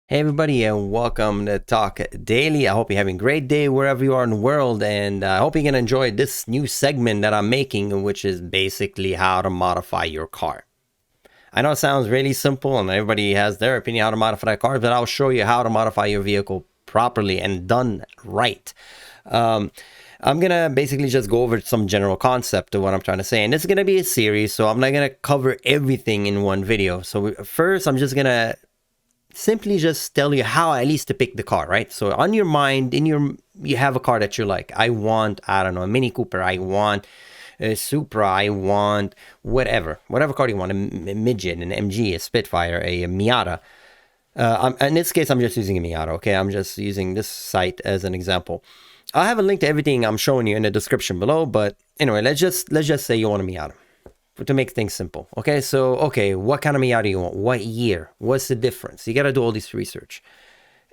Hey everybody, and welcome to Talk Daily. I hope you're having a great day wherever you are in the world, and I hope you're gonna enjoy this new segment that I'm making, which is basically how to modify your car. I know it sounds really simple, and everybody has their opinion how to modify their car, but I'll show you how to modify your vehicle properly and done right. Um, I'm gonna basically just go over some general concept of what I'm trying to say, and this is gonna be a series, so I'm not gonna cover everything in one video. So first, I'm just gonna simply just tell you how at least to pick the car, right? So on your mind, you have a car that you like. I want, I don't know, a Mini Cooper. I want a Supra. I want whatever car you want, a Midget, an MG, a Spitfire, a Miata. In this case, I'm just using a Miata. Okay, I'm just using this site as an example. I'll have a link to everything I'm showing you in the description below. But anyway, let's just say you want a Miata to make things simple. Okay, so what kind of Miata do you want? What year? What's the difference? You got to do all this research.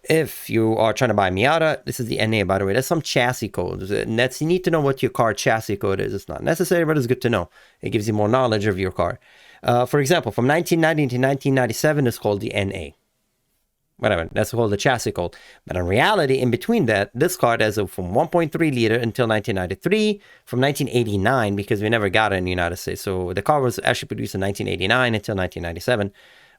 If you are trying to buy a Miata, this is the NA, by the way. That's some chassis codes. And you need to know what your car chassis code is. It's not necessary, but it's good to know. It gives you more knowledge of your car. For example, from 1990 to 1997 is called the NA. Whatever, that's called the chassis code. But in reality, in between that, this car has from 1.3 liter until 1993, from 1989, because we never got it in the United States. So the car was actually produced in 1989 until 1997.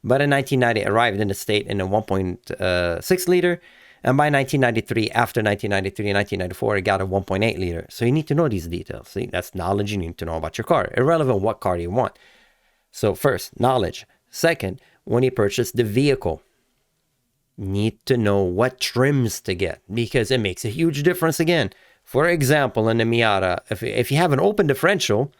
But in 1990, it arrived in the state in a 1.6 liter. And by 1993, after 1993 and 1994, it got a 1.8 liter. So you need to know these details. See, that's knowledge you need to know about your car, irrelevant what car you want. So first, knowledge. Second, when you purchase the vehicle, need to know what trims to get because it makes a huge difference again. For example, in the Miata, if you have an open differential,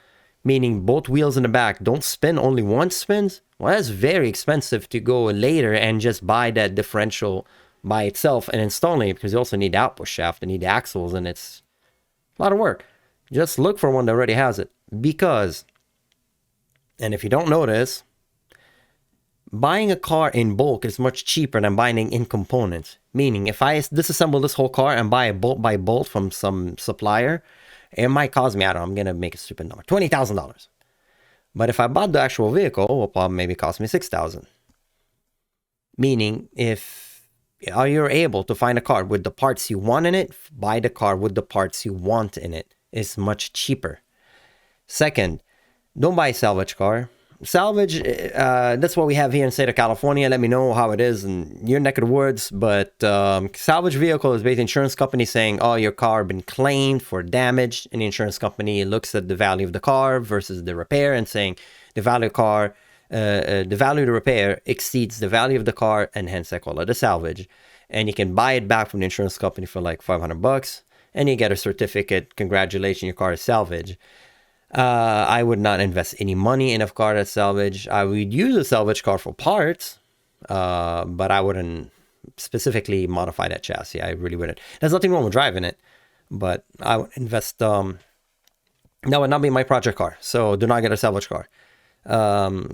meaning both wheels in the back don't spin, only one spins, well, that's very expensive to go later and just buy that differential by itself and installing it because you also need the outpush shaft and need the axles, and it's a lot of work. Just look for one that already has it because, and if you don't know this, buying a car in bulk is much cheaper than buying in components. Meaning, if I disassemble this whole car and buy a bolt by bolt from some supplier, it might cost me, I don't know, I'm going to make a stupid number, $20,000. But if I bought the actual vehicle, it will probably maybe cost me $6,000. Meaning, if you're able to find a car with the parts you want in it, buy the car with the parts you want in it. It's much cheaper. Second, don't buy a salvage car. Salvage, that's what we have here in the state of California. Let me know how it is in your neck of the woods. But salvage vehicle is basically insurance company saying, oh, your car been claimed for damage. And the insurance company looks at the value of the car versus the repair and saying the value of the value of the repair exceeds the value of the car, and hence I call it a salvage. And you can buy it back from the insurance company for like $500 and you get a certificate. Congratulations, your car is salvage. I would not invest any money in a car that's salvage. I would use a salvage car for parts, but I wouldn't specifically modify that chassis. I really wouldn't. There's nothing wrong with driving it, but I would invest. That would not be my project car. So do not get a salvage car.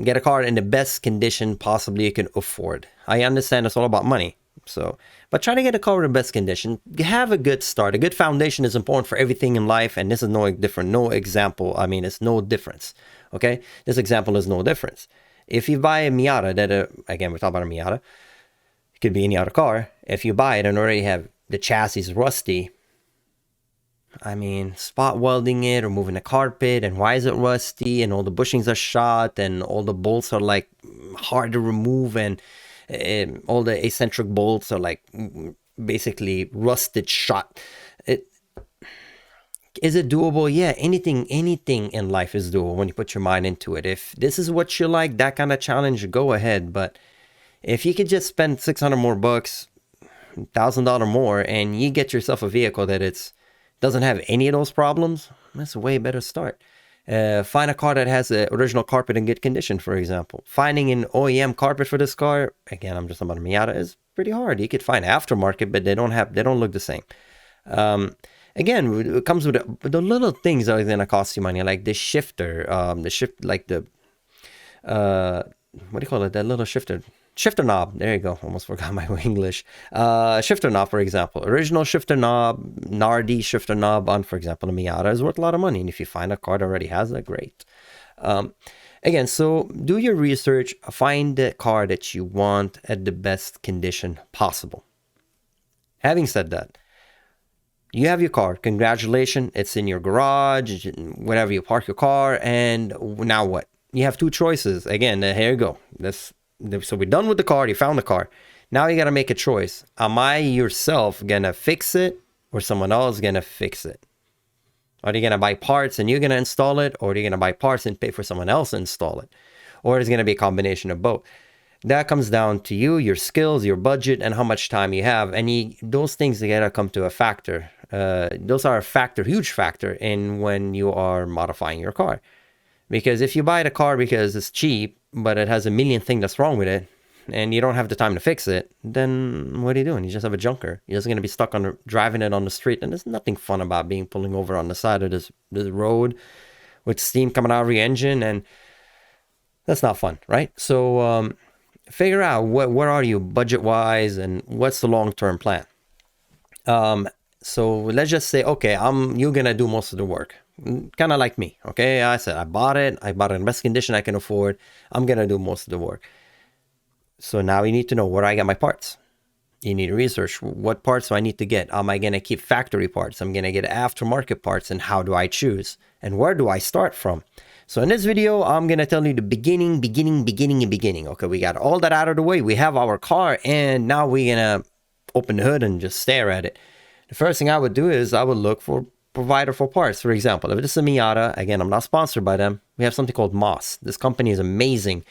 Get a car in the best condition possibly you can afford. I understand it's all about money. So, but try to get a car in the best condition. Have a good start. A good foundation is important for everything in life, and this is no different. No example. I mean, it's no difference. Okay, this example is no difference. If you buy a Miata, that again we're talking about a Miata, it could be any other car. If you buy it and already have the chassis rusty, I mean, spot welding it or moving the carpet, and why is it rusty? And all the bushings are shot, and all the bolts are like hard to remove, and all the eccentric bolts are like basically rusted shot. Is it doable? Yeah, anything in life is doable when you put your mind into it. If this is what you like, that kind of challenge, go ahead. But if you could just spend 600 more bucks, $1,000 more, and you get yourself a vehicle that doesn't have any of those problems, that's a way better start. Find a car that has the original carpet in good condition, for example. Finding an OEM carpet for this car, again, I'm just about a Miata, is pretty hard. You could find aftermarket, but they don't look the same. Again, it comes with the little things that are going to cost you money, like the shifter, like the, what do you call it? That little shifter knob. There you go. Almost forgot my English. Shifter knob, for example. Original shifter knob, Nardi shifter knob on, for example, a Miata is worth a lot of money. And if you find a car that already has that, great. Again, so do your research, find the car that you want at the best condition possible. Having said that, you have your car. Congratulations, it's in your garage, wherever you park your car, and now what? You have two choices. Again, here you go. So we're done with the car. You found the car. Now you got to make a choice. Am I yourself gonna fix it, or someone else gonna fix it? Are you gonna buy parts and you're gonna install it, or are you gonna buy parts and pay for someone else to install it? Or is it gonna be a combination of both? That comes down to you, your skills, your budget, and how much time you have. And those things gotta come to a factor. Those are a factor, huge factor, in when you are modifying your car. Because if you buy the car because it's cheap, but it has a million things that's wrong with it, and you don't have the time to fix it, then what are you doing? You just have a junker. You're just going to be stuck on driving it on the street, and there's nothing fun about pulling over on the side of this road with steam coming out of your engine, and that's not fun, right? So figure out where are you budget-wise, and what's the long-term plan. So let's just say, okay, you're going to do most of the work. Kind of like me, okay? I said I bought it in the best condition I can afford. I'm going to do most of the work. So now you need to know where I get my parts. You need to research what parts do I need to get. Am I going to keep factory parts? I'm going to get aftermarket parts, and how do I choose? And where do I start from? So in this video, I'm going to tell you the beginning. Okay, we got all that out of the way. We have our car, and now we're going to open the hood and just stare at it. The first thing I would do is I would look for provider for parts. For example, if it's a Miata, again, I'm not sponsored by them. We have something called Moss. This company is amazing.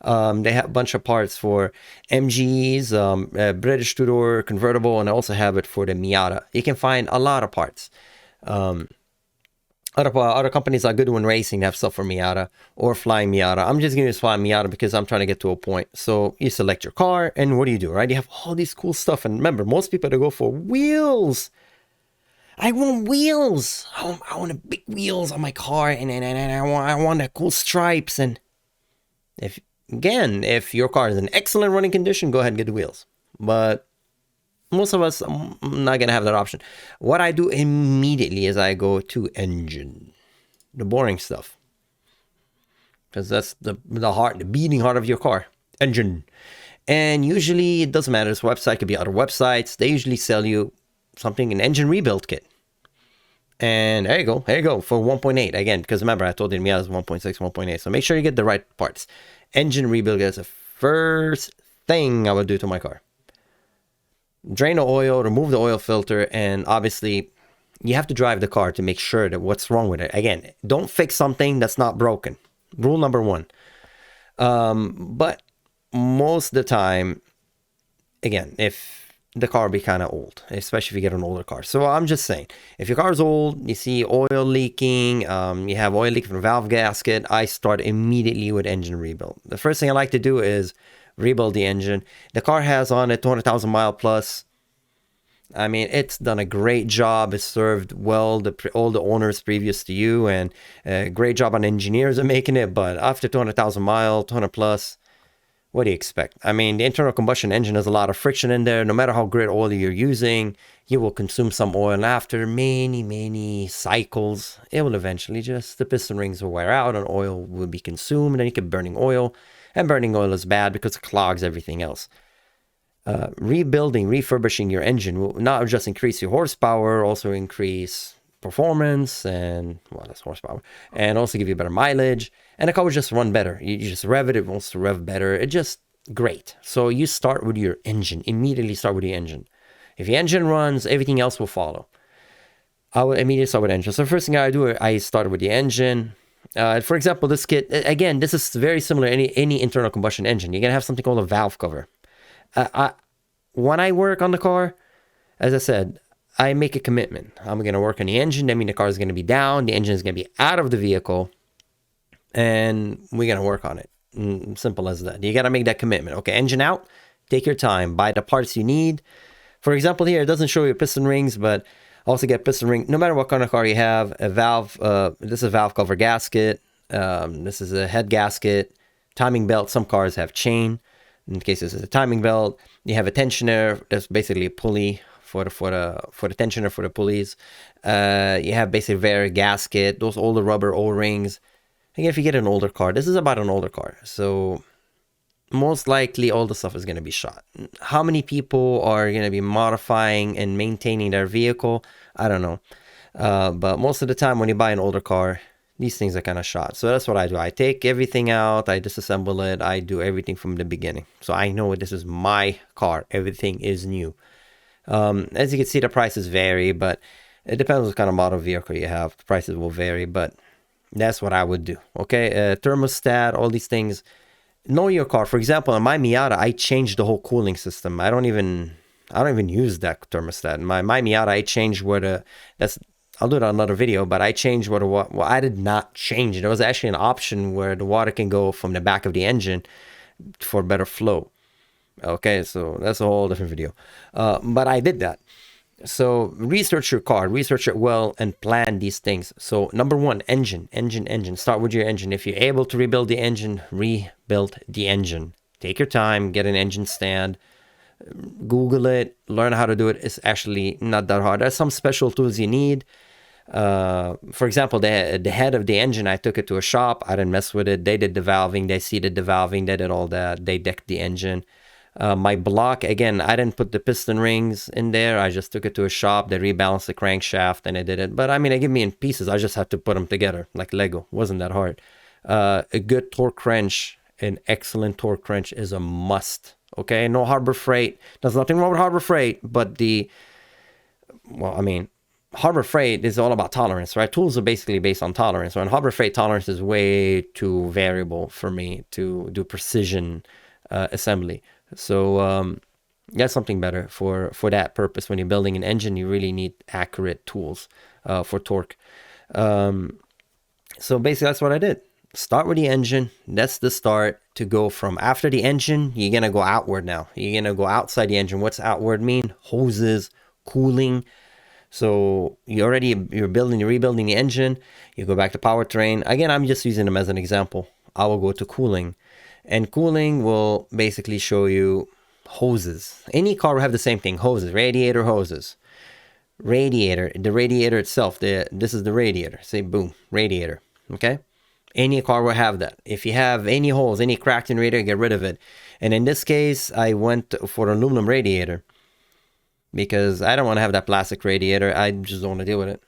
They have a bunch of parts for MGs, British two-door convertible, and I also have it for the Miata. You can find a lot of parts. Other companies like Goodwin Racing have stuff for Miata or Flying Miata. I'm just going to use Flying Miata because I'm trying to get to a point. So you select your car, and what do, right? You have all these cool stuff. And remember, most people, they go for wheels. I want wheels. I want big wheels on my car, and I want the cool stripes. And if your car is in excellent running condition, go ahead and get the wheels. But most of us, I'm not going to have that option. What I do immediately is I go to engine, the boring stuff. Because that's the beating heart of your car, engine. And usually, it doesn't matter. This website could be other websites. They usually sell you an engine rebuild kit. And there you go, for 1.8. Again, because remember, I told you Miata is 1.6, 1.8. So make sure you get the right parts. Engine rebuild is the first thing I would do to my car. Drain the oil, remove the oil filter, and obviously you have to drive the car to make sure that what's wrong with it. Again, don't fix something that's not broken. Rule number one. But most of the time, again, if the car will be kind of old, especially if you get an older car. So I'm just saying, if your car is old, you see oil leaking, you have oil leak from the valve gasket, I start immediately with engine rebuild. The first thing I like to do is rebuild the engine. The car has on it 200,000 mile plus. I mean, it's done a great job. It's served well all the owners previous to you, and a great job on engineers are making it. But after 200,000 mile, 200 plus, what do you expect? I mean, the internal combustion engine has a lot of friction in there. No matter how great oil you're using, you will consume some oil. And after many cycles, it will eventually the piston rings will wear out and oil will be consumed. And you keep burning oil. And burning oil is bad because it clogs everything else. Refurbishing your engine will not just increase your horsepower, also increase performance and, well, that's horsepower, and also give you better mileage. And the car will just run better. You just rev it, it wants to rev better. It's just great. So you start with your engine. Immediately start with your engine. If your engine runs, everything else will follow. I will immediately start with engine. So the first thing I do, I start with the engine. For example, this kit, again, this is very similar to any internal combustion engine. You're going to have something called a valve cover. When I work on the car, as I said, I make a commitment. I'm going to work on the engine. That means the car is going to be down. The engine is going to be out of the vehicle. And we're going to work on it. Simple as that. You got to make that commitment. Okay, engine out. Take your time. Buy the parts you need. For example, here, it doesn't show you piston rings, but also get piston ring. No matter what kind of car you have, a valve, this is a valve cover gasket. This is a head gasket. Timing belt. Some cars have chain. In case this is a timing belt, you have a tensioner. That's basically a pulley for the tensioner for the pulleys. You have basically a gasket. Those all the rubber O-rings. Again, if you get an older car, this is about an older car. So most likely all the stuff is going to be shot. How many people are going to be modifying and maintaining their vehicle? I don't know. But most of the time when you buy an older car, these things are kind of shot. So that's what I do. I take everything out, I disassemble it, I do everything from the beginning. So I know this is my car. Everything is new. As you can see, the prices vary, but it depends what kind of model vehicle you have. The prices will vary, but that's what I would do. Okay, thermostat, all these things. Know your car. For example, in my Miata, I changed the whole cooling system. I don't even use that thermostat. My Miata, I changed where the that's I'll do it on another video, but I changed where the well, I did not change it. There was actually an option where the water can go from the back of the engine for better flow. Okay, so that's a whole different video. But I did that. So research your car, research it well, and plan these things. So number one, engine. Start with your engine. If you're able to rebuild the engine, rebuild the engine. Take your time, get an engine stand, Google it, learn how to do it. It's actually not that hard. There's some special tools you need. For example, the head of the engine, I took it to a shop. I didn't mess with it. They did the valving, they seated the valving, they did all that. They decked the engine. My block, again, I didn't put the piston rings in there. I just took it to a shop. They rebalanced the crankshaft and I did it. But I mean, they give me in pieces. I just had to put them together like Lego. It wasn't that hard. A good torque wrench, an excellent torque wrench is a must. Okay, no Harbor Freight. There's nothing wrong with Harbor Freight, but Harbor Freight is all about tolerance, right? Tools are basically based on tolerance. So in Harbor Freight, tolerance is way too variable for me to do precision assembly. So get something better for that purpose. When you're building an engine, you really need accurate tools for torque. So basically, that's what I did. Start with the engine. That's the start. To go from after the engine, you're going to go outward now. You're going to go outside the engine. What's outward mean? Hoses, cooling. So you're rebuilding the engine. You go back to powertrain. Again, I'm just using them as an example. I will go to cooling. And cooling will basically show you hoses. Any car will have the same thing. Hoses, radiator hoses. Radiator, the radiator itself. This is the radiator. Say boom, radiator. Okay? Any car will have that. If you have any holes, any cracked in radiator, get rid of it. And in this case, I went for an aluminum radiator because I don't want to have that plastic radiator. I just don't want to deal with it.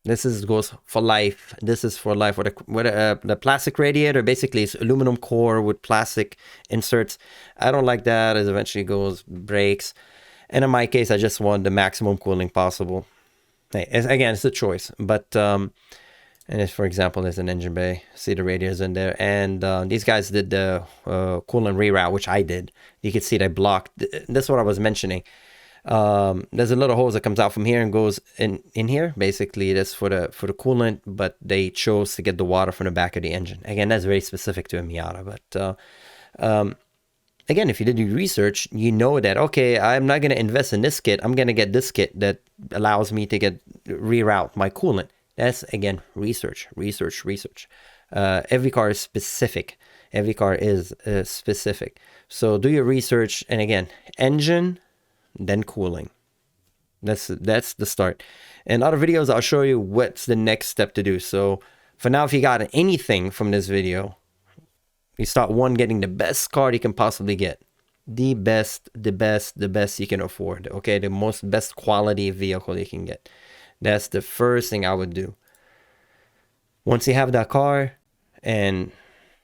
This goes for life. This is for life. The plastic radiator basically is aluminum core with plastic inserts. I don't like that. It eventually breaks. And in my case, I just want the maximum cooling possible. Hey, again, it's a choice. But and if, for example, there's an engine bay, see the radiators in there. And these guys did the coolant reroute, which I did. You can see they blocked. That's what I was mentioning. There's a little hose that comes out from here and goes in here. Basically, that's for the coolant, but they chose to get the water from the back of the engine. Again, that's very specific to a Miata. But again, if you did your research, you know that, okay, I'm not going to invest in this kit. I'm going to get this kit that allows me to reroute my coolant. That's, again, research. Every car is specific. So do your research. And again, engine, then cooling. That's the start. In other videos, I'll show you what's the next step to do. So for now, if you got anything from this video, you start getting the best car you can possibly get. The best you can afford. Okay, the best quality vehicle you can get. That's the first thing I would do. Once you have that car, and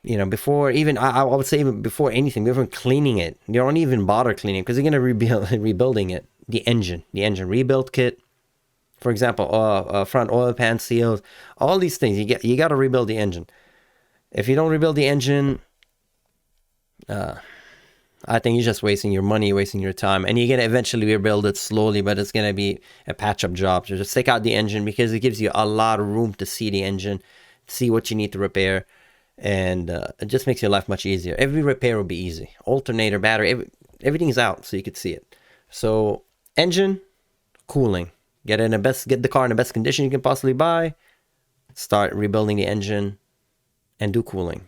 before even I would say even before anything, before cleaning it, you don't even bother cleaning because you're gonna rebuilding it. The engine rebuild kit, for example, front oil pan seals, all these things. You got to rebuild the engine. If you don't rebuild the engine, I think you're just wasting your money, wasting your time, and you're going to eventually rebuild it slowly, but it's going to be a patch-up job. So just take out the engine because it gives you a lot of room to see the engine, see what you need to repair, and it just makes your life much easier. Every repair will be easy. Alternator, battery, everything's out so you could see it. So engine, cooling. Get the car in the best condition you can possibly buy. Start rebuilding the engine and do cooling.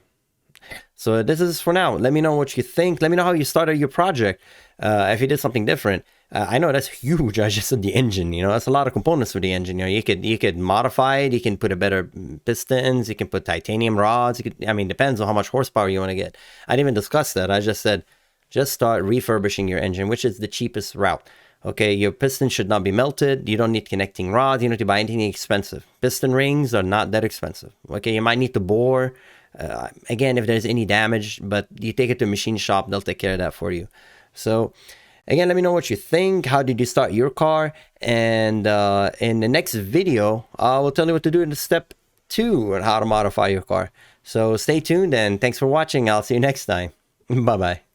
So this is for now. Let me know what you think. Let me know how you started your project. If you did something different. I know that's huge. I just said the engine. That's a lot of components for the engine. You could modify it. You can put a better pistons. You can put titanium rods. Depends on how much horsepower you want to get. I didn't even discuss that. I just said, just start refurbishing your engine, which is the cheapest route. Okay, your piston should not be melted. You don't need connecting rods. You don't need to buy anything expensive. Piston rings are not that expensive. Okay, you might need to bore. Again, if there's any damage, but you take it to a machine shop, they'll take care of that for you. So, again, let me know what you think. How did you start your car? And in the next video, I will tell you what to do in step 2 on how to modify your car. So stay tuned and thanks for watching. I'll see you next time. Bye-bye.